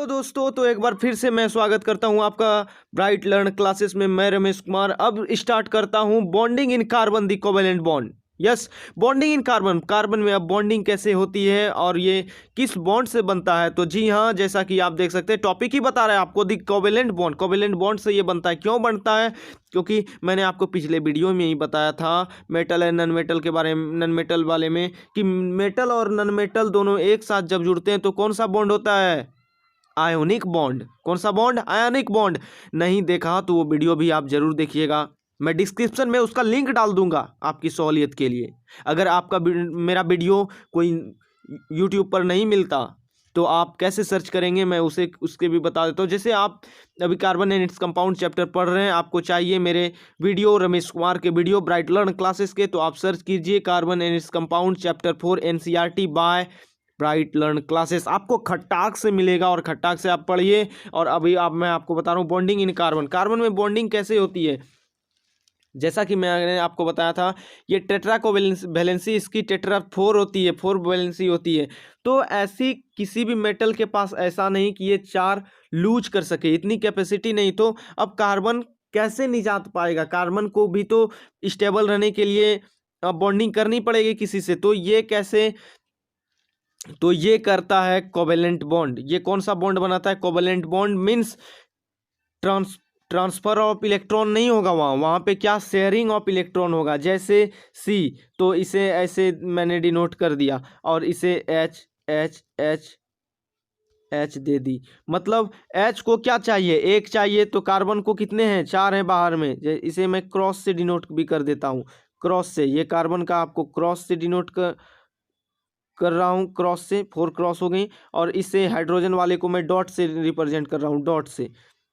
Hello दोस्तों, तो एक बार फिर से मैं स्वागत करता हूं आपका ब्राइट लर्न क्लासेस में। मैं रमेश कुमार अब स्टार्ट करता हूं bonding in carbon the covalent bond. Yes, bonding in carbon. Carbon में अब बॉन्डिंग कैसे होती है और ये किस बॉन्ड से बनता है। तो जी हाँ, जैसा कि आप देख सकते हैं टॉपिक ही बता रहा है आपको, दी कोवेलेंट बॉन्ड। कोवेलेंट बॉन्ड से ये बनता है। क्यों बनता है? क्योंकि मैंने आपको पिछले वीडियो में ही बताया था मेटल एंड नॉन मेटल के बारे में, नॉन मेटल वाले में, कि मेटल और नॉन मेटल दोनों एक साथ जब जुड़ते हैं तो कौन सा बॉन्ड होता है? Ionic bond. कौन सा बॉन्ड? Ionic bond. नहीं देखा तो वो वीडियो भी आप जरूर देखिएगा। मैं डिस्क्रिप्शन में उसका लिंक डाल दूंगा आपकी सहूलियत के लिए। अगर आपका मेरा वीडियो कोई यूट्यूब पर नहीं मिलता तो आप कैसे सर्च करेंगे, मैं उसे उसके भी बता देता हूँ। जैसे आप अभी carbon and its compound chapter पढ़ रहे हैं, आपको चाहिए मेरे वीडियो, रमेश कुमार के वीडियो ब्राइट लर्न क्लासेस के, तो आप सर्च कीजिए carbon and its compound chapter 4 NCERT by bright learn classes. आपको खट्टाक से मिलेगा और खट्टाक से आप पढ़िए। और अभी मैं आपको बता रहा हूँ बॉन्डिंग इन कार्बन। कार्बन में बॉन्डिंग कैसे होती है? जैसा कि मैंने आपको बताया था, ये टेट्रा को वैलेंसी इसकी टेट्रा 4 होती है, 4 वैलेंसी होती है। तो ऐसी किसी भी मेटल के पास ऐसा नहीं कि ये 4 लूज कर सके, इतनी कैपेसिटी नहीं। तो अब कार्बन कैसे निजात पाएगा? कार्बन को भी तो स्टेबल रहने के लिए बॉन्डिंग करनी पड़ेगी किसी से। तो ये कैसे? तो ये करता है कोवेलेंट बॉन्ड। ये कौन सा बॉन्ड बनाता है? Covalent bond means transfer of electron नहीं होगा, वहाँ पे क्या? शेयरिंग ऑफ इलेक्ट्रॉन होगा। जैसे सी, तो इसे ऐसे मैंने डिनोट कर दिया और इसे एच एच एच एच दे दी। मतलब एच को क्या चाहिए? एक चाहिए। तो कार्बन को कितने हैं? 4 हैं बाहर में। इसे मैं क्रॉस से डिनोट भी कर देता हूँ। क्रॉस से, ये कार्बन का आपको क्रॉस से डिनोट कर रहा हूँ। क्रॉस से 4 क्रॉस हो गई। और इससे हाइड्रोजन वाले को मैं डॉट से रिप्रेजेंट कर रहा हूँ, डॉट से,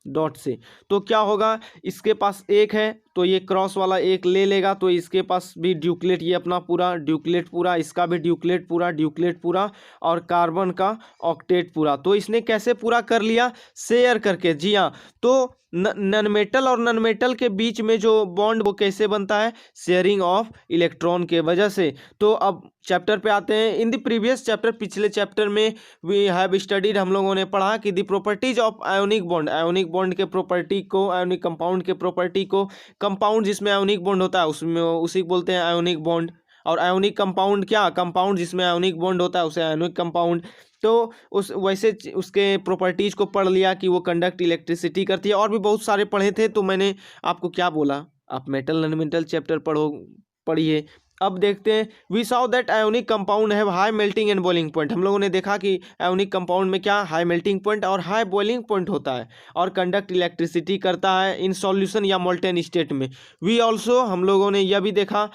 डॉट से। तो क्या होगा? इसके पास एक है तो ये क्रॉस वाला एक ले लेगा, तो इसके पास भी ड्यूक्लेट, ये अपना पूरा ड्यूक्लेट पूरा, इसका भी ड्यूक्लेट पूरा, ड्यूक्लेट पूरा, और कार्बन का ऑक्टेट पूरा। तो इसने कैसे पूरा कर लिया? शेयर करके। जी हाँ। तो नॉन मेटल और नॉन मेटल के बीच में जो बॉन्ड वो कैसे बनता है? शेयरिंग ऑफ इलेक्ट्रॉन के वजह से। तो अब चैप्टर पे आते हैं। इन द प्रीवियस चैप्टर, पिछले चैप्टर में वी हैव स्टडीड, हम लोगों ने पढ़ा कि the properties of ionic bond, ionic bond के प्रॉपर्टी को, आयोनिक कंपाउंड के प्रॉपर्टी को। कंपाउंड जिसमें आयोनिक बॉन्ड होता है उसमें उसी को बोलते हैं आयोनिक बॉन्ड। और आयोनिक कंपाउंड क्या? कंपाउंड जिसमें आयोनिक बॉन्ड होता है उसे आयोनिक कंपाउंड। तो उस वैसे उसके प्रॉपर्टीज को पढ़ लिया कि वो कंडक्ट इलेक्ट्रिसिटी करती है। और भी बहुत सारे पढ़े थे। तो मैंने आपको क्या बोला, आप मेटल नॉन मेटल चैप्टर पढ़िए। अब देखते हैं, we saw that ionic compound have high melting and boiling point. हम लोगों ने देखा कि आयोनिक कंपाउंड में क्या? हाई मेल्टिंग पॉइंट और हाई बॉइलिंग पॉइंट होता है, और कंडक्ट इलेक्ट्रिसिटी करता है इन सॉल्यूशन या मोल्टेन स्टेट में। वी ऑल्सो, हम लोगों ने यह भी देखा,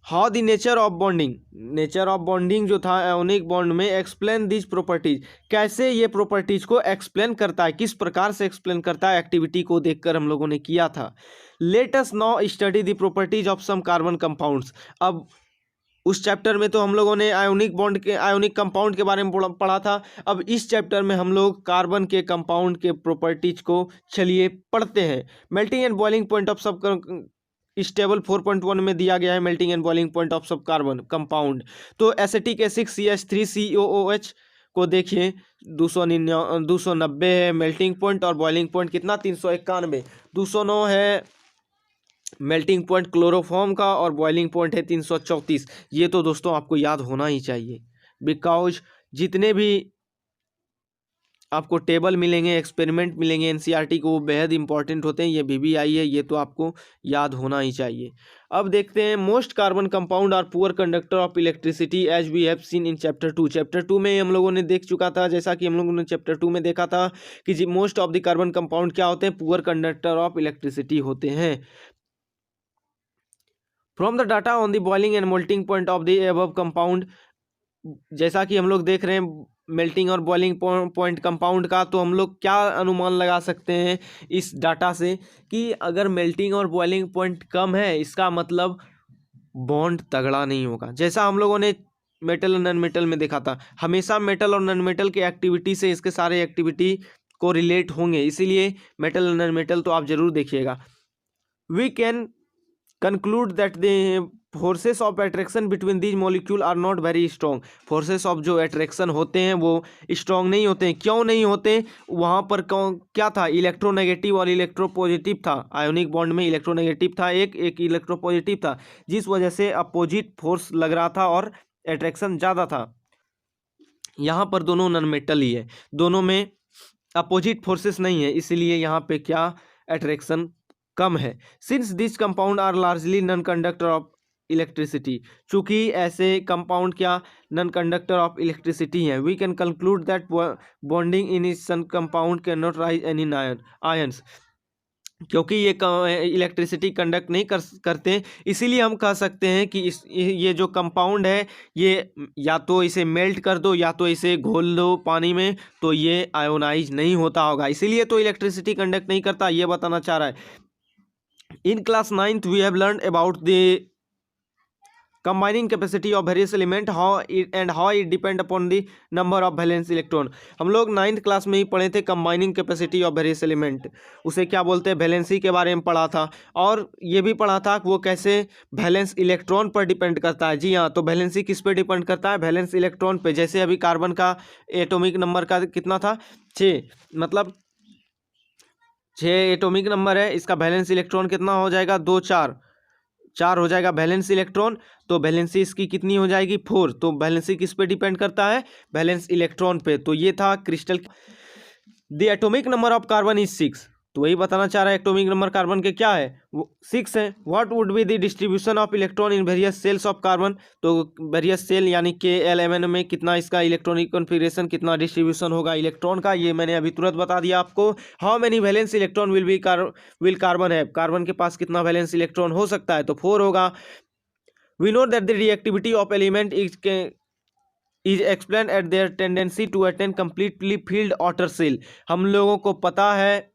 how the nature of bonding, nature of bonding जो था आयोनिक बॉन्ड में, एक्सप्लेन दिस प्रॉपर्टीज, कैसे ये प्रॉपर्टीज को एक्सप्लेन करता है, किस प्रकार से एक्सप्लेन करता है, एक्टिविटी को देखकर हम लोगों ने किया था। Let us now study the properties of some carbon compounds. अब उस चैप्टर में तो हम लोगों ने आयोनिक बॉन्ड के, आयोनिक कंपाउंड के बारे में पढ़ा था। अब इस चैप्टर में हम लोग कार्बन के कंपाउंड के प्रॉपर्टीज को चलिए पढ़ते हैं। Melting and boiling point of सब स्टेबल 4.1 में दिया गया है melting and boiling point of सब कार्बन कंपाउंड। तो एसिटिक एसिड CH3COOH को देखिए, 290 है मेल्टिंग पॉइंट, और बॉइलिंग पॉइंट कितना? 391। 209 है मेल्टिंग पॉइंट क्लोरोफॉर्म का, और बॉइलिंग पॉइंट है 334। ये तो दोस्तों आपको याद होना ही चाहिए, बिकॉज जितने भी आपको टेबल मिलेंगे, एक्सपेरिमेंट मिलेंगे एनसीईआरटी को, वो बेहद इंपॉर्टेंट होते हैं। ये VBI है, ये तो आपको याद होना ही चाहिए। अब देखते हैं, most carbon compound are poor conductor of electricity as we have seen in chapter 2। Chapter 2 में हम लोगों ने देख चुका था, जैसा कि हम लोगों ने चैप्टर 2 में देखा था कि जी most of the carbon compound क्या होते हैं? पुअर कंडक्टर ऑफ इलेक्ट्रिसिटी होते हैं। From the data on the boiling and melting point of the above compound, जैसा कि हम लोग देख रहे हैं मेल्टिंग और बॉइलिंग पॉइंट कंपाउंड का, तो हम लोग क्या अनुमान लगा सकते हैं इस डाटा से कि अगर मेल्टिंग और बॉइलिंग पॉइंट कम है, इसका मतलब बॉन्ड तगड़ा नहीं होगा। जैसा हम लोगों ने मेटल और नॉन मेटल में देखा था, हमेशा मेटल और नॉन मेटल के एक्टिविटी से इसके सारे एक्टिविटी को रिलेट होंगे, इसीलिए मेटल और नॉन मेटल तो आप जरूर देखिएगा। We can conclude that the forces of attraction between these molecule are not very strong. Forces of जो अट्रैक्शन होते हैं वो स्ट्रॉन्ग नहीं होते हैं। क्यों नहीं होते? वहाँ पर कौन क्या था? इलेक्ट्रोनेगेटिव और इलेक्ट्रोपॉजिटिव था। आयोनिक बॉन्ड में इलेक्ट्रोनेगेटिव था, एक इलेक्ट्रोपॉजिटिव था, जिस वजह से अपोजिट फोर्स लग रहा था और अट्रैक्शन ज़्यादा था। यहाँ पर दोनों नॉन मेटल ही है, दोनों में अपोजिट फोर्सेस नहीं है, इसलिए यहाँ पे क्या अट्रैक्शन कम है। Since this compound are largely non conductor of electricity, चूंकि ऐसे कंपाउंड क्या नॉन कंडक्टर ऑफ इलेक्ट्रिसिटी हैं, we can conclude that bonding in such compound can not rise any ions. क्योंकि ये इलेक्ट्रिसिटी कंडक्ट नहीं करते, इसीलिए हम कह सकते हैं कि ये जो कंपाउंड है ये या तो इसे मेल्ट कर दो या तो इसे घोल दो पानी में, तो ये आयोनाइज नहीं होता होगा, इसीलिए तो इलेक्ट्रिसिटी कंडक्ट नहीं करता, ये बताना चाह रहा है। In class 9th we have learn about the combining capacity of various element how it depend upon the number of valence electron। हम लोग 9th क्लास में ही पढ़े थे combining capacity of various element, उसे क्या बोलते हैं, वैलेंसी के बारे में पढ़ा था। और ये भी पढ़ा था कि वो कैसे वैलेंस इलेक्ट्रॉन पर डिपेंड करता है। जी हाँ, तो वैलेंसी किस पे डिपेंड करता है? वैलेंस इलेक्ट्रॉन पे। जैसे अभी कार्बन का एटॉमिक नंबर का कितना था? 6, मतलब 6 एटॉमिक नंबर है, इसका वैलेंस इलेक्ट्रॉन कितना हो जाएगा? 2 4 हो जाएगा वैलेंस इलेक्ट्रॉन। तो वैलेंसी इसकी कितनी हो जाएगी? 4। तो वैलेंसी किस पे डिपेंड करता है? वैलेंस इलेक्ट्रॉन पे। तो ये था crystal. The atomic number of carbon is 6। तो वही बताना चाह रहा है एटॉमिक नंबर कार्बन के क्या है, वो 6 है। What would be the distribution of electron in various cells of carbon? तो वेरियस सेल यानी KLMN में कितना इसका इलेक्ट्रॉनिक कॉन्फ़िगरेशन, कितना डिस्ट्रीब्यूशन होगा इलेक्ट्रॉन का, ये मैंने अभी तुरंत बता दिया आपको। How many valence electron will carbon है? कार्बन के पास कितना वैलेंस इलेक्ट्रॉन हो सकता है? तो 4 होगा। We know that the reactivity of element is explain at their tendency to attain completely filled outer shell. हम लोगों को पता है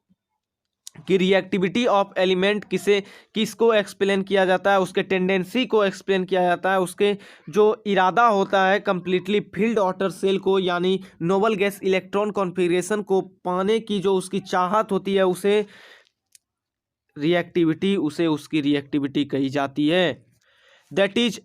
कि रिएक्टिविटी ऑफ एलिमेंट किसको एक्सप्लेन किया जाता है? उसके टेंडेंसी को एक्सप्लेन किया जाता है, उसके जो इरादा होता है कंप्लीटली फील्ड आउटर सेल को, यानी नोबल गैस इलेक्ट्रॉन कॉन्फ़िगरेशन को पाने की जो उसकी चाहत होती है, उसे उसकी रिएक्टिविटी कही जाती है। That is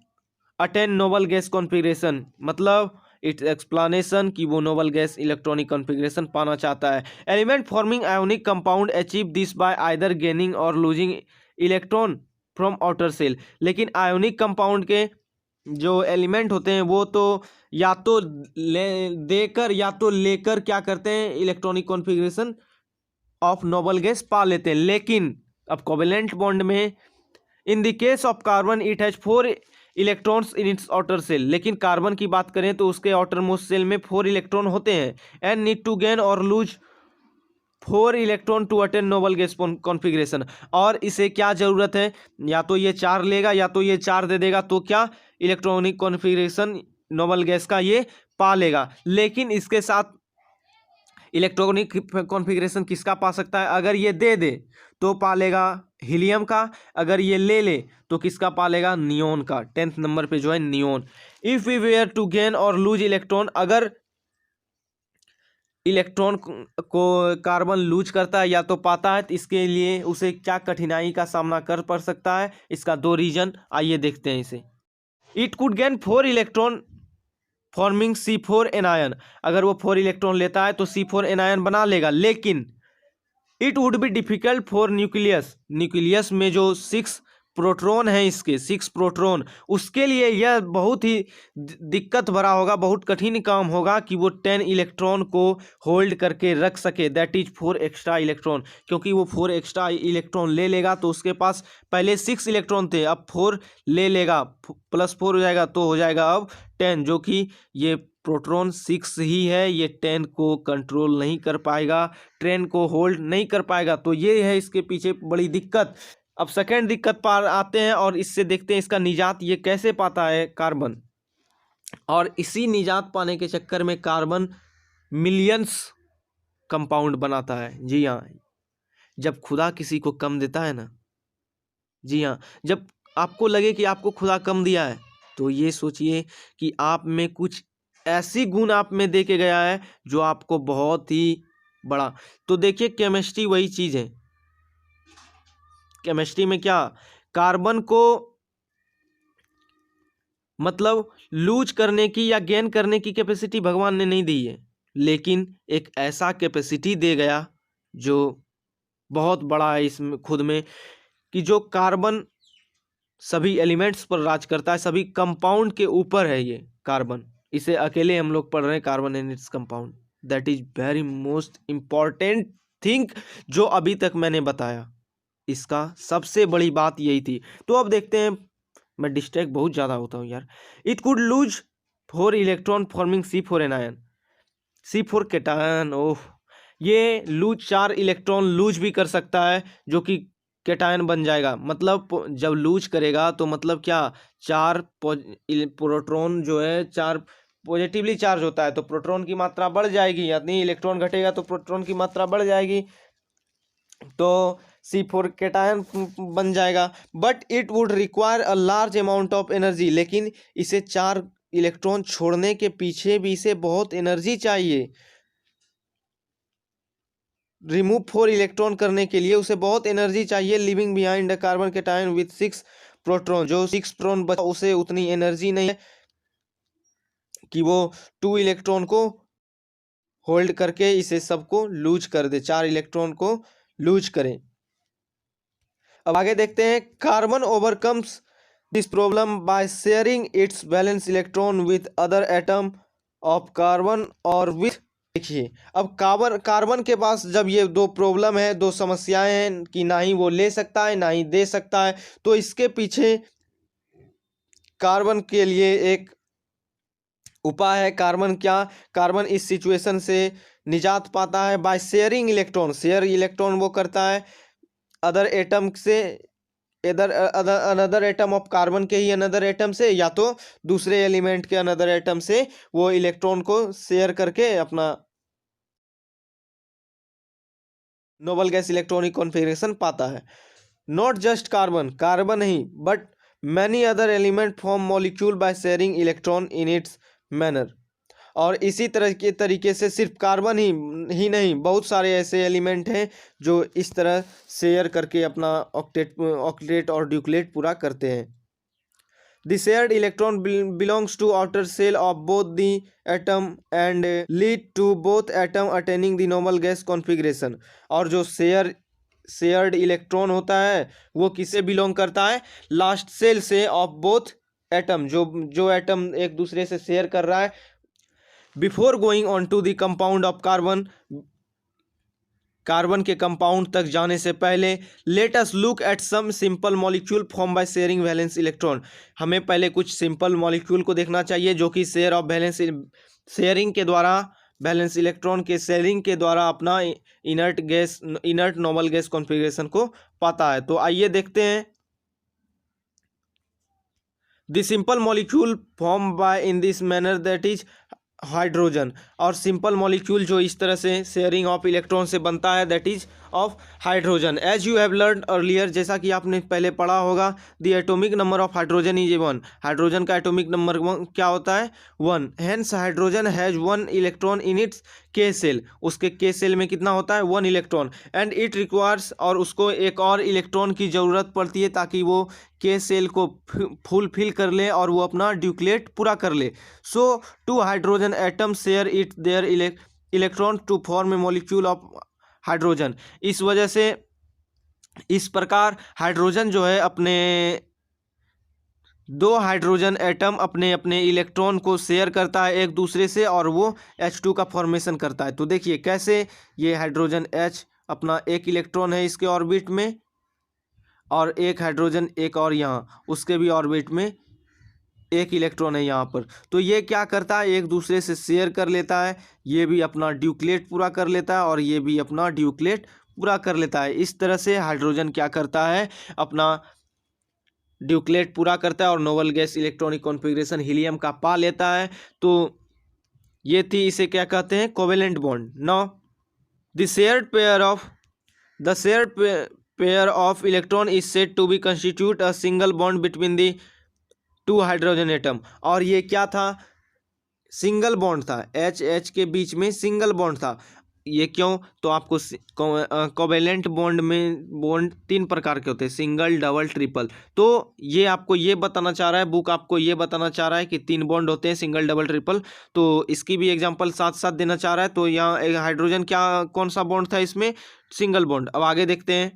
attain noble gas configuration, मतलब इट्स एक्सप्लेनेशन कि वो नोबल गैस इलेक्ट्रॉनिक कॉन्फ़िगरेशन पाना चाहता है। Element forming ionic compound achieve this by either gaining or losing electron from outer shell. लेकिन आयोनिक कंपाउंड के जो एलिमेंट होते हैं वो तो या तो देकर या तो लेकर क्या करते हैं, electronic configuration of noble gas पा लेते हैं। लेकिन अब कोवेलेंट बॉन्ड में in the case of carbon it has 4 electrons in its outer shell. लेकिन कार्बन की बात करें तो उसके आउटर मोस्ट सेल में 4 इलेक्ट्रॉन होते हैं। एंड नीड टू गेन और lose 4 electron to attain noble gas configuration. और इसे क्या जरूरत है? या तो ये 4 लेगा या तो ये 4 दे देगा, तो क्या इलेक्ट्रॉनिक कॉन्फ़िगरेशन नोबल गैस का ये पा लेगा। लेकिन इसके साथ इलेक्ट्रॉनिक कॉन्फ़िगरेशन किसका पा सकता है? अगर ये दे दे तो पा लेगा हीलियम का, अगर ये ले ले तो किसका पा लेगा? नियोन का। 10th नंबर पे जो है neon. If we were to gain और लूज इलेक्ट्रॉन, अगर इलेक्ट्रॉन को कार्बन लूज करता है या तो पाता है, तो इसके लिए उसे क्या कठिनाई का सामना कर पड़ सकता है? इसका 2 रीजन, आइए देखते हैं इसे। It could gain 4 electron forming C4 anion. अगर वो 4 इलेक्ट्रॉन लेता है तो C4 एनायन बना लेगा। लेकिन it would be difficult for nucleus में जो 6 प्रोटॉन है, इसके 6 प्रोटॉन, उसके लिए यह बहुत ही दिक्कत भरा होगा, बहुत कठिन काम होगा कि वो 10 इलेक्ट्रॉन को होल्ड करके रख सके। That is 4 extra electron. क्योंकि वो 4 एक्स्ट्रा इलेक्ट्रॉन ले लेगा तो उसके पास पहले 6 इलेक्ट्रॉन थे, अब 4 ले लेगा, +4 हो जाएगा तो हो जाएगा अब 10, जो कि ये प्रोटॉन 6 ही है, ये 10 को कंट्रोल नहीं कर पाएगा, 10 को होल्ड नहीं कर पाएगा। तो ये है इसके पीछे बड़ी दिक्कत। अब सेकेंड दिक्कत पर आते हैं और इससे देखते हैं इसका निजात ये कैसे पाता है कार्बन। और इसी निजात पाने के चक्कर में कार्बन मिलियंस कंपाउंड बनाता है। जी हाँ, जब खुदा किसी को कम देता है ना, जी हाँ, जब आपको लगे कि आपको खुदा कम दिया है, तो ये सोचिए कि आप में कुछ ऐसी गुण आप में दे के गया है जो आपको बहुत ही बड़ा। तो देखिए केमिस्ट्री वही चीज़ है। केमिस्ट्री में क्या, कार्बन को मतलब लूज करने की या गेन करने की कैपेसिटी भगवान ने नहीं दी है, लेकिन एक ऐसा कैपेसिटी दे गया जो बहुत बड़ा है इसमें खुद में, कि जो कार्बन सभी एलिमेंट्स पर राज करता है, सभी कंपाउंड के ऊपर है ये कार्बन। इसे अकेले हम लोग पढ़ रहे हैं, carbon and its compound. That is very most important thing जो अभी तक मैंने बताया, इसका सबसे बड़ी बात यही थी। तो अब देखते हैं, मैं डिस्ट्रैक्ट बहुत ज़्यादा होता हूँ यार। It could lose 4 electron forming C4 anion, C4 cation. ओह, ये लूज 4 इलेक्ट्रॉन लूज भी कर सकता है, जो कि केटायन बन जाएगा। मतलब जब लूज करेगा तो मतलब क्या, 4 प्रोटॉन जो है 4 पॉजिटिवली चार्ज होता है, तो प्रोटॉन की मात्रा बढ़ जाएगी, यानी इलेक्ट्रॉन घटेगा तो प्रोटॉन की मात्रा बढ़ जाएगी, तो C4 केटायन बन जाएगा। But it would require a large amount of energy, लेकिन इसे 4 इलेक्ट्रॉन छोड़ने के पीछे भी इसे बहुत एनर्जी चाहिए। रिमूव 4 इलेक्ट्रॉन करने के लिए उसे बहुत एनर्जी चाहिए। Living behind a carbon cation with 6 proton, जो 6 प्रोटॉन बचा उसे उतनी एनर्जी नहीं है कि वो 2 इलेक्ट्रॉन को होल्ड करके इसे सबको लूज कर दे, 4 इलेक्ट्रॉन को लूज करें। अब आगे देखते हैं, carbon overcomes this problem by sharing it's valence electron with other atom of carbon और विथ। देखिए, अब कार्बन के पास जब ये दो प्रॉब्लम है, दो समस्याएं हैं कि ना ही वो ले सकता है ना ही दे सकता है, तो इसके पीछे कार्बन के लिए एक उपाय है। कार्बन इस सिचुएशन से निजात पाता है by sharing electron. Share electron वो करता है अदर एटम से, अनदर एटम ऑफ कार्बन के ही अनदर एटम से, या तो दूसरे एलिमेंट के अनदर एटम से वो इलेक्ट्रॉन को शेयर करके अपना नोबल गैस इलेक्ट्रॉनिक कॉन्फ़िगरेशन पाता है। नॉट जस्ट कार्बन नहीं, but many other element form molecule by sharing electron in it's manner. और इसी तरह के तरीके से सिर्फ कार्बन ही नहीं, बहुत सारे ऐसे एलिमेंट हैं जो इस तरह शेयर करके अपना ऑक्टेट और ड्यूक्लेट पूरा करते हैं। The shared electron belongs to outer shell of both the atom and lead to both atom attaining the normal gas configuration। और जो शेयर्ड इलेक्ट्रॉन होता है वो किससे बिलोंग करता है, लास्ट सेल से ऑफ बोथ एटम, जो एटम एक दूसरे से शेयर कर रहा है। Before going on to the compound of carbon के कंपाउंड तक जाने से पहले, let us look at some simple molecule form by sharing valence electron. हमें पहले कुछ सिंपल मॉलिक्यूल को देखना चाहिए जो कि शेयरिंग के द्वारा, वैलेंस इलेक्ट्रॉन के शेयरिंग के द्वारा अपना इनर्ट नॉर्मल गैस कॉन्फ़िगरेशन को पाता है। तो आइए देखते हैं। The simple molecule form bye in this manner that is hydrogen. और सिंपल मॉलिक्यूल जो इस तरह से शेयरिंग ऑफ इलेक्ट्रॉन से बनता है, that is of hydrogen. As you have learn earlier, जैसा कि आपने पहले पढ़ा होगा, the atomic number of hydrogen is 1। Hydrogen का एटॉमिक नंबर क्या होता है, 1। Hence hydrogen has 1 electron in its K shell. उसके के सेल में कितना होता है, 1 इलेक्ट्रॉन। एंड इट रिक्वायर्स, और उसको एक और इलेक्ट्रॉन की ज़रूरत पड़ती है ताकि वो के सेल को फुलफिल कर ले और वो अपना ड्यूक्लेट पूरा कर ले। So 2 hydrogen atom share it their electron to form a molecule of hydrogen. इस वजह से, इस प्रकार हाइड्रोजन जो है अपने 2 हाइड्रोजन एटम अपने अपने इलेक्ट्रॉन को शेयर करता है एक दूसरे से, और वो H2 का फॉर्मेशन करता है। तो देखिए कैसे, ये हाइड्रोजन H अपना एक इलेक्ट्रॉन है इसके ऑर्बिट में, और एक हाइड्रोजन एक और यहाँ उसके भी ऑर्बिट में एक इलेक्ट्रॉन है यहाँ पर। तो ये क्या करता है, एक दूसरे से शेयर कर लेता है, ये भी अपना ड्यूक्लेट पूरा कर लेता है और ये भी अपना ड्यूक्लेट पूरा कर लेता है। इस तरह से हाइड्रोजन क्या करता है, अपना ड्यूक्लेट पूरा करता है और Nobel gas electronic configuration helium का पा लेता है। तो ये थी, इसे क्या कहते हैं, covalent bond. Now the shared pair of electron is said to be constitute a single bond between the 2 hydrogen atom. और ये क्या था, सिंगल बॉन्ड था, H के बीच में सिंगल बॉन्ड था। ये क्यों? तो आपको कोवेलेंट बॉन्ड में बॉन्ड 3 प्रकार के होते हैं, सिंगल, डबल, ट्रिपल। तो ये आपको ये बताना चाह रहा है, बुक आपको ये बताना चाह रहा है कि 3 बॉन्ड होते हैं, सिंगल, डबल, ट्रिपल। तो इसकी भी एग्जांपल साथ साथ देना चाह रहा है। तो यहाँ एक हाइड्रोजन क्या कौन सा बॉन्ड था इसमें? Single bond. अब आगे देखते हैं।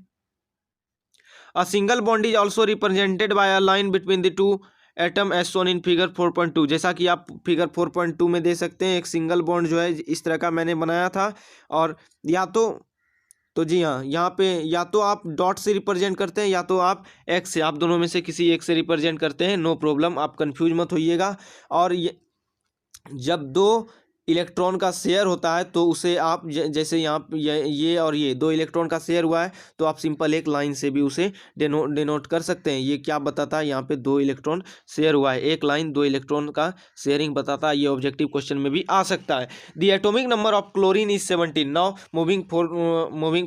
A single bond is also represented by a line between the two atom as shown in figure 4.2। जैसा कि आप फिगर 4.2 में दे सकते हैं, एक सिंगल बॉन्ड जो है इस तरह का मैंने बनाया था। और या तो जी हाँ, यहाँ पे या तो आप डॉट से रिप्रेजेंट करते हैं या तो आप एक्स से, आप दोनों में से किसी एक से रिप्रेजेंट करते हैं, नो प्रॉब्लम, आप कंफ्यूज मत होइएगा। और ये जब दो इलेक्ट्रॉन का शेयर होता है तो उसे आप जैसे यहाँ ये और ये दो इलेक्ट्रॉन का शेयर हुआ है तो आप सिंपल एक लाइन से भी उसे डिनोट कर सकते हैं। ये क्या बताता है? यहाँ पे दो इलेक्ट्रॉन शेयर हुआ है, एक लाइन दो इलेक्ट्रॉन का शेयरिंग बताता है। ये ऑब्जेक्टिव क्वेश्चन में भी आ सकता है। The atomic number of chlorine is 17। Now moving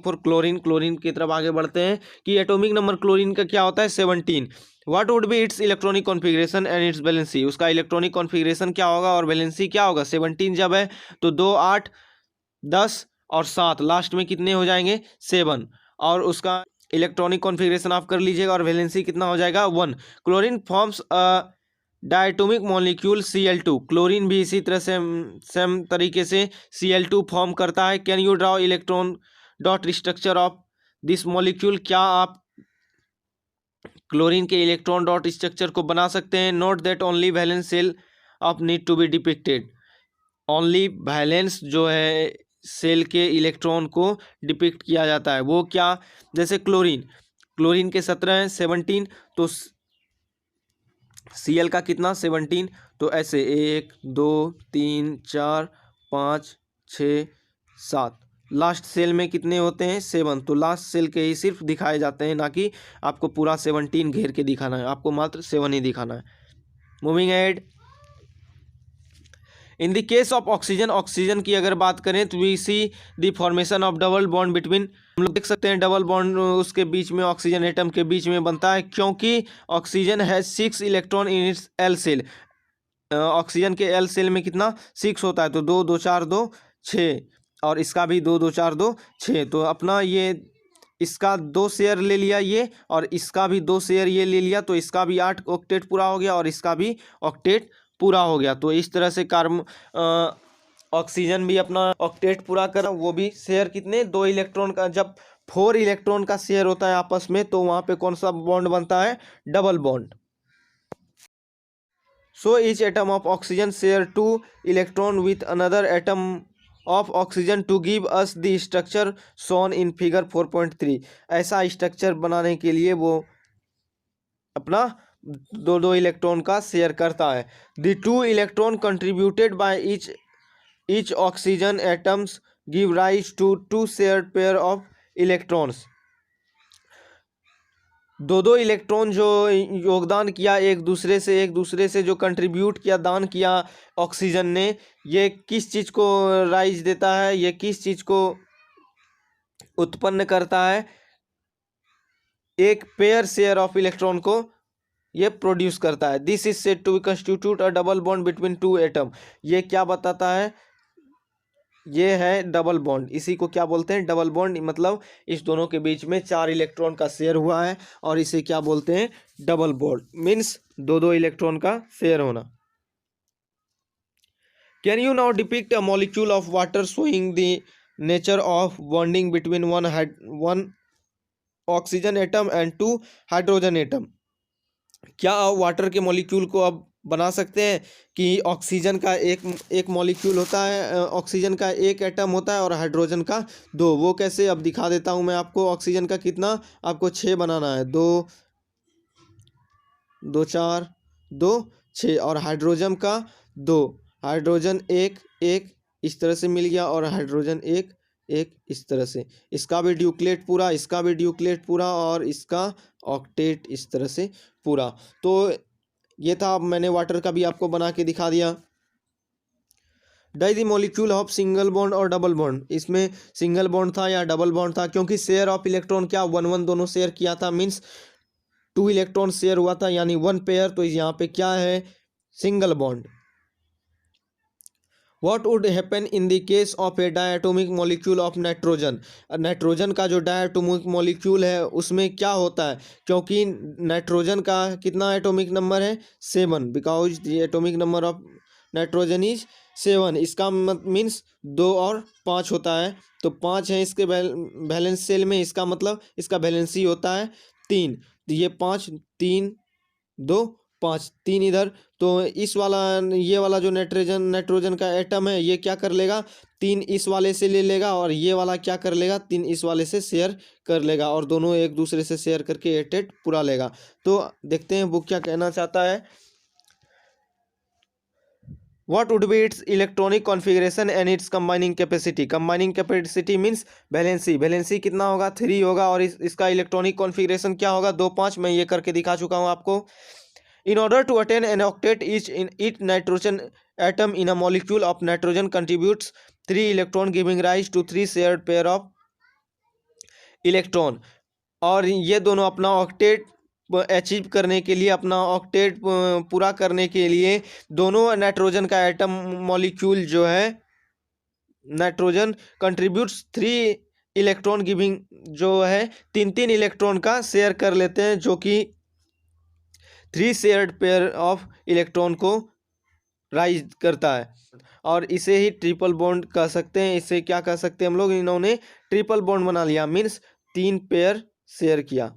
for chlorine की तरफ आगे बढ़ते हैं कि एटॉमिक नंबर क्लोरीन का क्या होता है? 17। What would be it's electronic configuration and it's valency? उसका इलेक्ट्रॉनिक कॉन्फ़िगरेशन क्या होगा और वैलेंसी क्या होगा? 17 जब है तो 2, 8, 10 और 7, लास्ट में कितने हो जाएंगे? 7। और उसका इलेक्ट्रॉनिक कॉन्फ़िगरेशन आप कर लीजिएगा और वैलेंसी कितना हो जाएगा? 1। Chlorine forms diatomic molecule Cl2। Chlorine भी इसी तरह से सेम तरीके से Cl2 फॉर्म करता है। Can you draw electron dot structure of this molecule? क्या आप क्लोरीन के इलेक्ट्रॉन डॉट स्ट्रक्चर को बना सकते हैं? Note that only valence shell of need to be depicted. Only valence जो है सेल के इलेक्ट्रॉन को डिपिक्ट किया जाता है। वो क्या? जैसे क्लोरीन के 17 हैं, 17, तो Cl का कितना? 17। तो ऐसे 1, 2, 3, 4, 5, 6, 7, लास्ट सेल में कितने होते हैं? 7। तो लास्ट सेल के ही सिर्फ दिखाए जाते हैं, ना कि आपको पूरा 17 घेर के दिखाना है, आपको मात्र 7 ही दिखाना है। Moving ahead, in the case of oxygen की अगर बात करें तो we see the formation of double bond between. हम लोग देख सकते हैं डबल बॉन्ड उसके बीच में, ऑक्सीजन एटम के बीच में बनता है, क्योंकि ऑक्सीजन है 6 electron in its L shell. Oxygen के एल सेल में कितना? 6 होता है। तो 2, 2, 4, 2, 6, और इसका भी 2, 2, 4, 2, 6। तो अपना ये इसका 2 शेयर ले लिया ये, और इसका भी 2 शेयर ये ले लिया, तो इसका भी 8 ऑक्टेट पूरा हो गया और इसका भी ऑक्टेट पूरा हो गया। तो इस तरह से ऑक्सीजन भी अपना ऑक्टेट पूरा कर, वो भी शेयर कितने? 2 इलेक्ट्रॉन का। जब 4 इलेक्ट्रॉन का शेयर होता है आपस में तो वहाँ पे कौन सा बॉन्ड बनता है? Double bond. So each atom of oxygen share 2 electron with another atom of oxygen to give us the structure shown in figure 4.3। ऐसा स्ट्रक्चर बनाने के लिए वो अपना दो इलेक्ट्रॉन का शेयर करता है। The 2 electron contributed by each oxygen atoms give rise to 2 shared pair of electrons. दो इलेक्ट्रॉन जो योगदान किया एक दूसरे से जो कंट्रीब्यूट किया, दान किया ऑक्सीजन ने, ये किस चीज़ को राइज देता है? ये किस चीज़ को उत्पन्न करता है? एक पेयर शेयर ऑफ इलेक्ट्रॉन को ये प्रोड्यूस करता है। This is said to constitute a double bond between 2 atom. ये क्या बताता है? ये है डबल बॉन्ड। इसी को क्या बोलते हैं? Double bond. मतलब इस दोनों के बीच में 4 इलेक्ट्रॉन का शेयर हुआ है और इसे क्या बोलते हैं? Double bond. मीन्स दो इलेक्ट्रॉन का शेयर होना। Can you now depict a molecule of water showing the nature of bonding between one oxygen atom and 2 hydrogen atom? क्या आप वाटर के मॉलिक्यूल को अब बना सकते हैं कि ऑक्सीजन का एक मॉलिक्यूल होता है, ऑक्सीजन का एक एटम होता है और हाइड्रोजन का 2। वो कैसे? अब दिखा देता हूँ मैं आपको। ऑक्सीजन का कितना? आपको 6 बनाना है। 2, 2, 4, 2, 6, और हाइड्रोजन का 2। हाइड्रोजन एक एक इस तरह से मिल गया और हाइड्रोजन एक एक इस तरह से। इसका भी ड्यूक्लेट पूरा, इसका भी ड्यूक्लेट पूरा, और इसका ऑक्टेट इस तरह से पूरा। तो ये था। अब मैंने वाटर का भी आपको बना के दिखा दिया। Die the molecule of single bond और डबल बॉन्ड। इसमें सिंगल बॉन्ड था या डबल बॉन्ड था? क्योंकि शेयर ऑफ इलेक्ट्रॉन क्या 1 1 दोनों शेयर किया था, मीन्स 2 इलेक्ट्रॉन शेयर हुआ था, यानी 1 पेयर। तो यहाँ पे क्या है? Single bond. What would happen in the case of A diatomic molecule of nitrogen. Nitrogen का जो डायटोमिक मॉलिक्यूल है उसमें क्या होता है, क्योंकि नाइट्रोजन का कितना एटॉमिक नंबर है 7, because the atomic number of nitrogen is 7। इसका मीन्स 2 और 5 होता है, तो 5 है इसके वैलेंस सेल में, इसका मतलब इसका वैलेंसी होता है 3। तो ये 5, 3, 2, 5, 3 इधर। तो इस वाला, ये वाला जो नाइट्रोजन का एटम है ये क्या कर लेगा, 3 इस वाले से ले लेगा, और ये वाला क्या कर लेगा, 3 इस वाले से शेयर कर लेगा, और दोनों एक दूसरे से शेयर करके 8 पूरा लेगा। तो देखते हैं बुक क्या कहना चाहता है। What would be its electronic configuration and its combining capacity? Combining capacity means valency. Valency कितना होगा, 3 होगा, और इसका इलेक्ट्रॉनिक कॉन्फ़िगरेशन क्या होगा, 2, 5। मैं ये करके दिखा चुका हूँ आपको। In order to attain an octet, each nitrogen atom in a molecule of nitrogen contributes 3 electron, giving rise to 3 shared pair of electron। और ये दोनों अपना ऑक्टेट अचीव करने के लिए, अपना ऑक्टेट पूरा करने के लिए, दोनों नाइट्रोजन का एटम मॉलिक्यूल जो है नाइट्रोजन कंट्रीब्यूट्स 3 इलेक्ट्रॉन, गिविंग जो है 3 इलेक्ट्रॉन का शेयर कर लेते हैं, जो कि 3 शेयर्ड पेयर ऑफ इलेक्ट्रॉन को राइज करता है। और इसे ही ट्रिपल बॉन्ड कह सकते हैं। इसे क्या कह सकते हैं हम लोग, इन्होंने ट्रिपल बॉन्ड बना लिया, मीन्स 3 पेयर शेयर किया।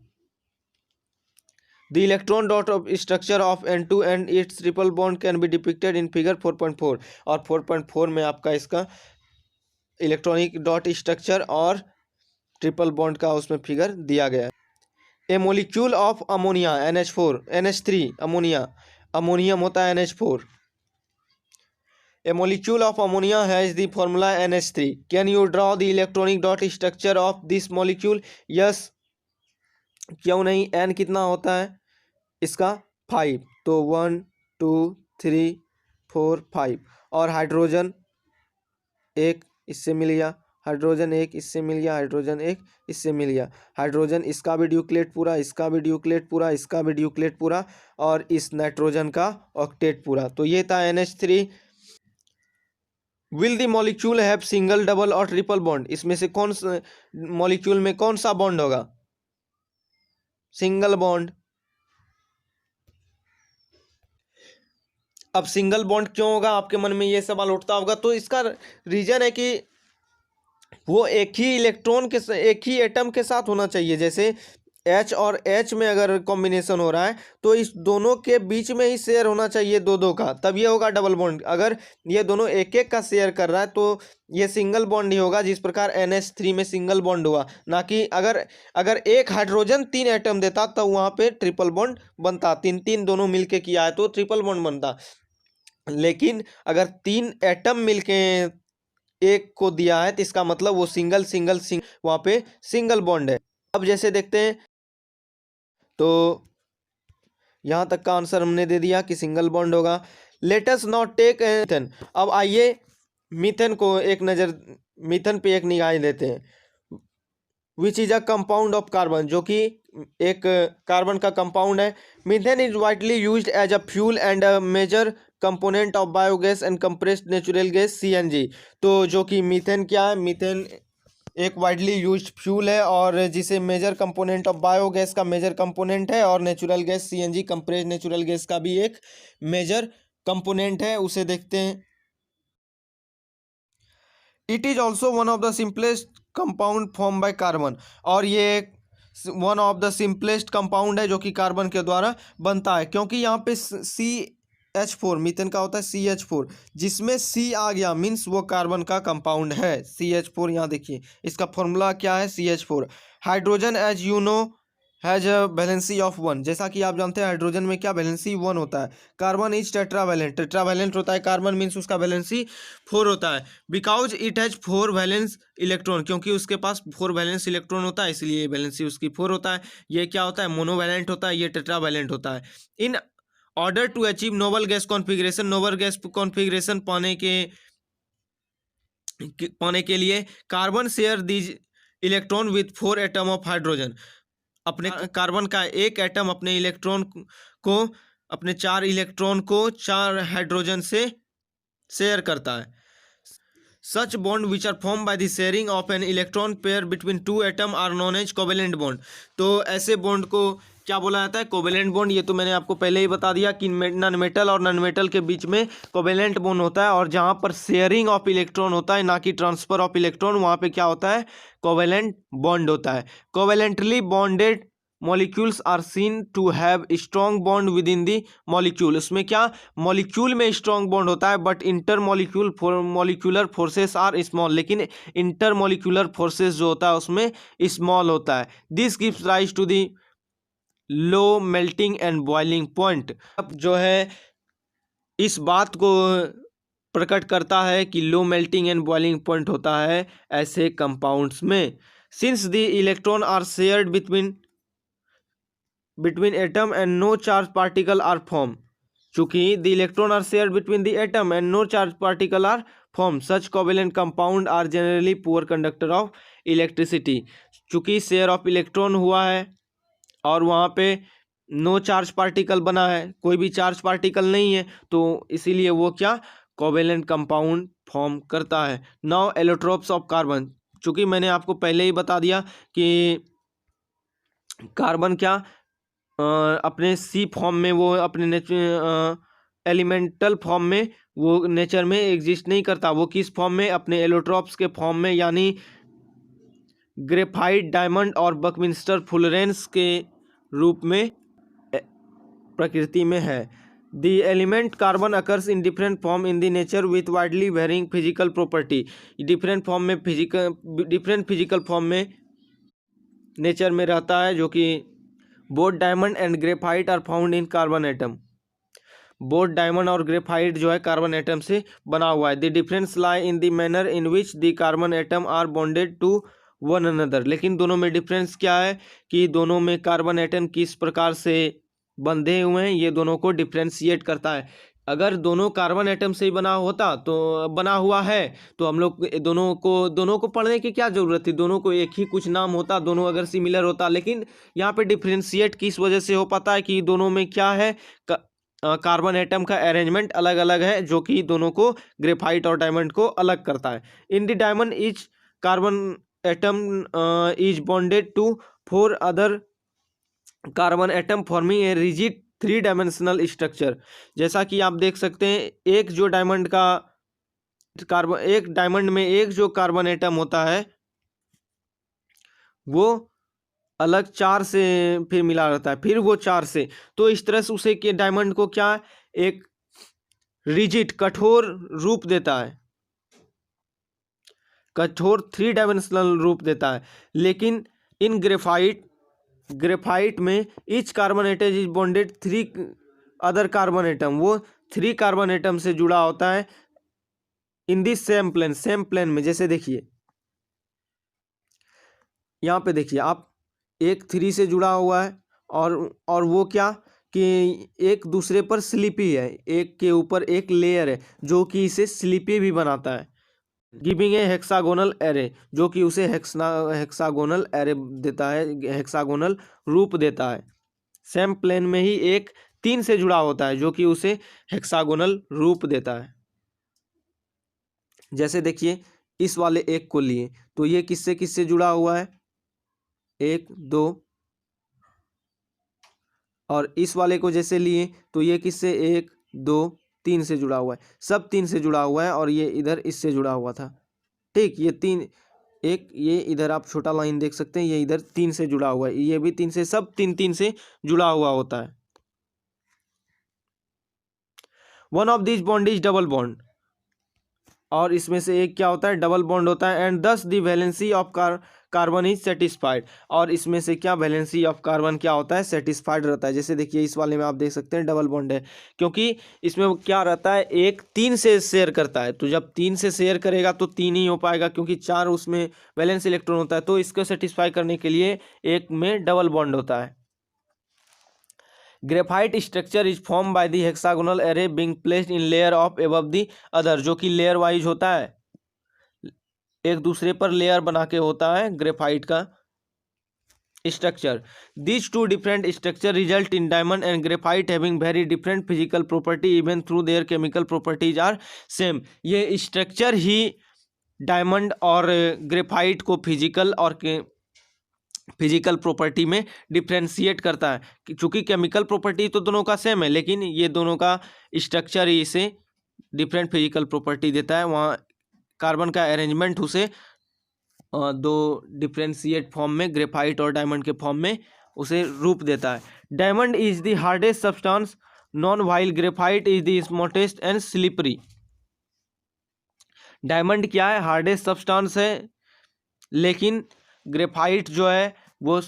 The electron dot of structure of N2 and its triple bond can be depicted in figure 4.4। और 4.4 में आपका इसका इलेक्ट्रॉनिक डॉट स्ट्रक्चर और ट्रिपल बॉन्ड का उसमें फिगर दिया गया है। A molecule of ammonia NH4 NH3, ammonia, ammonium होता है NH4। A molecule of ammonia has the formula NH3। Can you draw the electronic dot structure of this molecule? Yes, क्यों नहीं। N कितना होता है इसका 5, तो 1, 2, 3, 4, 5। और हाइड्रोजन एक इससे मिल गया, हाइड्रोजन एक इससे मिल गया, हाइड्रोजन एक इससे मिल गया। हाइड्रोजन इसका भी ड्यूक्लेट पूरा, इसका भी ड्यूक्लेट पूरा, इसका भी ड्यूक्लेट पूरा, और इस नाइट्रोजन का ऑक्टेट पूरा। तो ये था NH3। Will the molecule have single, double और ट्रिपल बॉन्ड? इसमें से कौन सा मॉलिक्यूल में कौन सा बॉन्ड होगा, सिंगल बॉन्ड। अब सिंगल बॉन्ड क्यों होगा, आपके मन में ये सवाल उठता होगा। तो इसका रीजन है कि वो एक ही इलेक्ट्रॉन के, एक ही एटम के साथ होना चाहिए। जैसे H और H में अगर कॉम्बिनेशन हो रहा है तो इस दोनों के बीच में ही शेयर होना चाहिए 2-2 का, तब ये होगा डबल बॉन्ड। अगर ये दोनों एक एक का शेयर कर रहा है तो ये सिंगल बॉन्ड ही होगा, जिस प्रकार NH3 में सिंगल बॉन्ड हुआ। ना कि अगर अगर एक हाइड्रोजन 3 एटम देता तो वहाँ पे ट्रिपल बॉन्ड बनता, 3-3 दोनों मिलके किया है तो ट्रिपल बॉन्ड बनता। लेकिन अगर 3 एटम मिलके एक को दिया है तो इसका मतलब वो सिंगल सिंगल वहाँ पे सिंगल बॉन्ड है। अब जैसे देखते हैं, तो यहाँ तक का आंसर हमने दे दिया कि सिंगल बॉन्ड होगा। Let us not take methane. अब आइए मीथेन को एक नज़र, मीथेन पे एक निगाह देते हैं। Which is a compound of carbon, जो कि एक कार्बन का कंपाउंड है। Methane is widely used as a fuel and a major component of biogas and compressed natural gas CNG। तो जो कि मीथेन क्या है, मीथेन एक वाइडली यूज्ड फ्यूल है, और जिसे मेजर कंपोनेंट ऑफ बायोगैस का मेजर कंपोनेंट है, और natural gas CNG compressed natural gas का भी एक मेजर कंपोनेंट है। उसे देखते हैं। It is also one of the simplest compound form by carbon. और ये one of the simplest compound है जो कि कार्बन के द्वारा बनता है, क्योंकि यहाँ पे CH4, मीथेन का होता है CH4, जिसमें C आ गया मीन्स वो कार्बन का कंपाउंड है CH4। यहाँ देखिए इसका फॉर्मूला क्या है CH4। Hydrogen as you know has a valency of 1। जैसा कि आप जानते हैं हाइड्रोजन में क्या वैलेंसी 1 होता है। कार्बन इज टेट्रावैलेंट, टेट्रावैलेंट होता है कार्बन, मीन्स उसका वैलेंसी 4 होता है। Because it has 4 valence electron, क्योंकि उसके पास 4 वैलेंस इलेक्ट्रॉन होता है, इसलिए वैलेंसी उसकी 4 होता है। ये क्या होता है, मोनोवैलेंट होता है, ये टेट्रावैलेंट होता है। In order to achieve noble gas configuration, noble gas configuration पाने के लिए carbon share these electron with 4 atom of hydrogen. अपने कार्बन का एक एटम अपने इलेक्ट्रॉन को, अपने 4 इलेक्ट्रॉन को 4 हाइड्रोजन से शेयर करता है। Such bond which are formed by the sharing of an electron pair between two atom are known as covalent bond. तो ऐसे बॉन्ड को क्या बोला जाता है? Covalent bond. ये तो मैंने आपको पहले ही बता दिया कि नॉन मेटल और नॉन मेटल के बीच में कोवेलेंट बॉन्ड होता है, और जहाँ पर शेयरिंग ऑफ इलेक्ट्रॉन होता है ना कि ट्रांसफर ऑफ इलेक्ट्रॉन, वहाँ पे क्या होता है? कोवेलेंट बॉन्ड होता है. Covalently bonded molecules are seen to have strong bond within the molecule. उसमें क्या मॉलिक्यूल में स्ट्रॉन्ग बॉन्ड होता है, but intermolecular forces are small. लेकिन इंटर मॉलिक्यूलर फोर्सेस जो होता है उसमें स्मॉल होता है. This gives rise to the low melting and boiling point. अब जो है इस बात को प्रकट करता है कि low melting and boiling point होता है ऐसे कंपाउंड्स में. Since the electron are shared between atom and no charge particle are formed. चूंकि the electron are shared between the atom and no charge particle are formed, such covalent compound are generally poor conductor of electricity. चूंकि share of electron हुआ है और वहाँ पे no charge particle बना है, कोई भी चार्ज पार्टिकल नहीं है, तो इसीलिए वो क्या कोवेलेंट कंपाउंड फॉर्म करता है. Now allotropes of carbon. चूंकि मैंने आपको पहले ही बता दिया कि कार्बन क्या अपने सी फॉर्म में, वो अपने एलिमेंटल फॉर्म में वो नेचर में एग्जिस्ट नहीं करता. वो किस फॉर्म में? अपने एलोट्रॉप्स के फॉर्म में, यानी ग्रेफाइट, डायमंड और बकमिंस्टर फुलरेंस के रूप में प्रकृति में है. The element carbon occurs in different form in the nature with widely varying physical property. Different form में डिफरेंट फिजिकल फॉर्म में नेचर में रहता है, जो कि both diamond and graphite are found in carbon atom. बोथ डायमंड और graphite जो है कार्बन एटम से बना हुआ है. The difference lie in the manner in which the carbon atom are bonded to one another. लेकिन दोनों में डिफरेंस क्या है कि दोनों में कार्बन एटम किस प्रकार से बंधे हुए हैं, ये दोनों को डिफ्रेंशिएट करता है. अगर दोनों कार्बन एटम से ही बना हुआ है तो हम लोग दोनों को पढ़ने की क्या ज़रूरत थी? दोनों को एक ही कुछ नाम होता, दोनों अगर सिमिलर होता. लेकिन यहाँ पे डिफ्रेंशिएट किस वजह से हो पाता है कि दोनों में क्या है, कार्बन एटम का अरेंजमेंट अलग अलग है, जो कि दोनों को ग्रेफाइट और डायमंड को अलग करता है. In the diamond each carbon atom is bonded to 4 other carbon atom forming a rigid 3 dimensional structure. जैसा कि आप देख सकते हैं, एक डायमंड में एक जो कार्बन एटम होता है वो अलग 4 से फिर मिला रहता है, फिर वो 4 से. तो इस तरह से उसे के डायमंड को क्या एक रिजिड कठोर रूप देता है, कठोर 3 डायमेंशनल रूप देता है. लेकिन इन ग्रेफाइट में each carbon atom is bonded 3 other carbon atom. वो 3 कार्बन एटम से जुड़ा होता है इन दिस सेम प्लेन में. जैसे देखिए यहाँ पे देखिए आप, एक 3 से जुड़ा हुआ है और वो क्या कि एक दूसरे पर स्लिपी है, एक के ऊपर एक लेयर है जो कि इसे स्लिपी भी बनाता है. गिविंग ए हेक्सागोनल एरे, जो कि उसे हेक्सागोनल एरे देता है, हेक्सागोनल रूप देता है. सेम प्लेन में ही एक 3 से जुड़ा होता है जो कि उसे हेक्सागोनल रूप देता है. जैसे देखिए इस वाले एक को लिए तो ये किससे जुड़ा हुआ है? 1 2. और इस वाले को जैसे लिए तो ये किससे 1 2 3 से जुड़ा हुआ है. सब 3 से जुड़ा हुआ है और ये इधर इससे जुड़ा हुआ था. ठीक, ये 3 एक, ये इधर आप छोटा लाइन देख सकते हैं, ये इधर 3 से जुड़ा हुआ है, ये भी 3 से, सब 3 से जुड़ा हुआ होता है. One of this bond is double bond, और इसमें से एक क्या होता है? डबल बॉन्ड होता है. And thus the valency of carbon is satisfied, और इसमें से क्या वैलेंसी ऑफ कार्बन क्या होता है? सेटिस्फाइड रहता है. जैसे देखिए इस वाले में आप देख सकते हैं डबल बॉन्ड है, क्योंकि इसमें क्या रहता है, एक 3 से शेयर करता है. तो जब 3 से शेयर करेगा तो 3 ही हो पाएगा, क्योंकि 4 उसमें वैलेंस इलेक्ट्रॉन होता है. तो इसको सेटिस्फाई करने के लिए एक में डबल बॉन्ड होता है. Graphite structure is form by the hexagonal array being placed in layer of above the other, जो कि लेयर वाइज होता है, एक दूसरे पर लेयर बना के होता है ग्रेफाइट का structure. These 2 different structure result in diamond and graphite having very different physical property even through their chemical properties are same. ये स्ट्रक्चर ही डायमंड और ग्रेफाइट को फिजिकल प्रॉपर्टी में डिफ्रेंशिएट करता है। चूँकि केमिकल प्रॉपर्टी तो दोनों का सेम है, लेकिन ये दोनों का स्ट्रक्चर ही इसे डिफरेंट फिजिकल प्रॉपर्टी देता है। वहाँ कार्बन का अरेंजमेंट उसे दो डिफ्रेंशिएट फॉर्म में, ग्रेफाइट और डायमंड के फॉर्म में उसे रूप देता है। Diamond is the hardest substance non while graphite is the smallest and slippery. Diamond क्या है? हार्डेस्ट सब्सटेंस है, लेकिन ग्रेफाइट जो है वो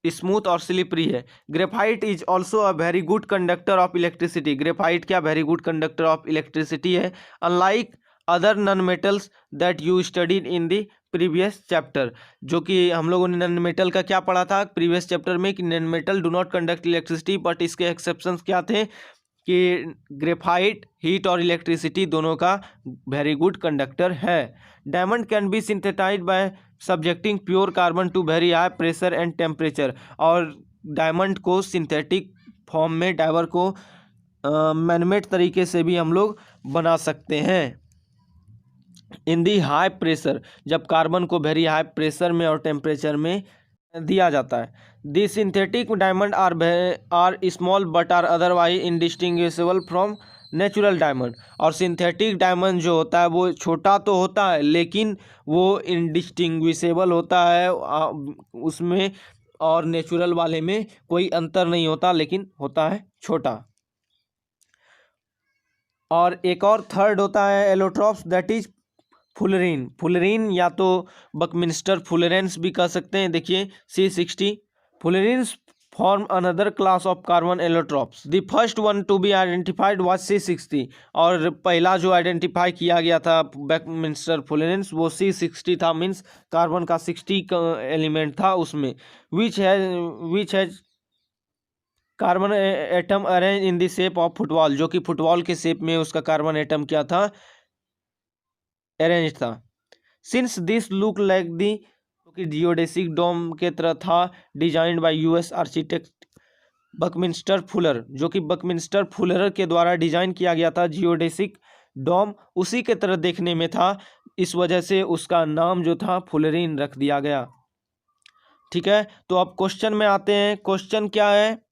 स्मूथ और स्लिपरी है। Graphite is also a very good conductor of electricity. Graphite क्या very good conductor of electricity है, unlike other non metals that you studied in the previous chapter. जो कि हम लोगों ने नॉन मेटल का क्या पढ़ा था प्रीवियस चैप्टर में, कि non metal do not conduct electricity, but इसके एक्सेप्शंस क्या थे कि ग्रेफाइट हीट और इलेक्ट्रिसिटी दोनों का वेरी गुड कंडक्टर है। Diamond can be synthesized by subjecting pure carbon to very high pressure and temperature. और डायमंड को सिंथेटिक फॉर्म में, डायवर को मैनमेड तरीके से भी हम लोग बना सकते हैं। इन दी हाई प्रेशर, जब कार्बन को वेरी हाई प्रेशर में और टेम्परेचर में दिया जाता है। The synthetic diamond are small but are otherwise indistinguishable from natural diamond. और सिंथेटिक डायमंड जो होता है वो छोटा तो होता है, लेकिन वो इनडिस्टिंग्विशेबल होता है उसमें, और नेचुरल वाले में कोई अंतर नहीं होता, लेकिन होता है छोटा। और एक और थर्ड होता है allotropes, that is fullerene. Fullerene या तो बकमिंस्टर फुलरेंस भी कह सकते हैं। देखिए C60 fullerenes form another class of carbon allotropes. The first one to be identified was C60। और पहला जो आइडेंटिफाई किया गया था बकमिंस्टर फुलरेंस वो C60 था, मीन्स कार्बन का 60 का एलिमेंट था उसमें। Which has carbon atom arrange in the shape of football, जो कि फुटबॉल के शेप में उसका कार्बन एटम क्या था, अरेंज था। Since this look like the, कि जियोडेसिक डोम के तरह था, designed bye US architect Buckminster Fuller, जो कि बकमिंस्टर फुलर के द्वारा डिजाइन किया गया था। जियोडेसिक डोम उसी के तरह देखने में था, इस वजह से उसका नाम जो था फुलरीन रख दिया गया। ठीक है, तो अब क्वेश्चन में आते हैं। क्वेश्चन क्या है,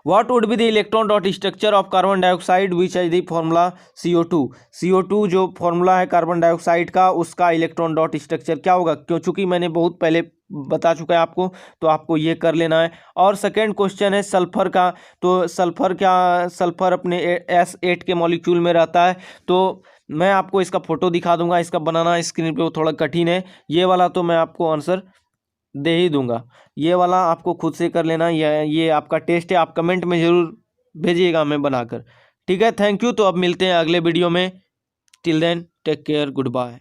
What would be the electron dot structure of carbon dioxide which is the formula CO2? CO2 जो फॉर्मूला है कार्बन डाइऑक्साइड का, उसका इलेक्ट्रॉन डॉट स्ट्रक्चर क्या होगा? क्यों, चूंकि मैंने बहुत पहले बता चुका है आपको, तो आपको ये कर लेना है। और सेकेंड क्वेश्चन है सल्फर का, तो सल्फर क्या, सल्फर अपने S8 के मॉलिक्यूल में रहता है। तो मैं आपको इसका फोटो दिखा दूंगा, इसका बनाना स्क्रीन पे वो थोड़ा कठिन है। ये वाला तो मैं आपको आंसर दे ही दूंगा, ये वाला आपको खुद से कर लेना। ये आपका टेस्ट है, आप कमेंट में ज़रूर भेजिएगा मैं बनाकर। ठीक है, थैंक यू। तो अब मिलते हैं अगले वीडियो में। Till then take care, good bye.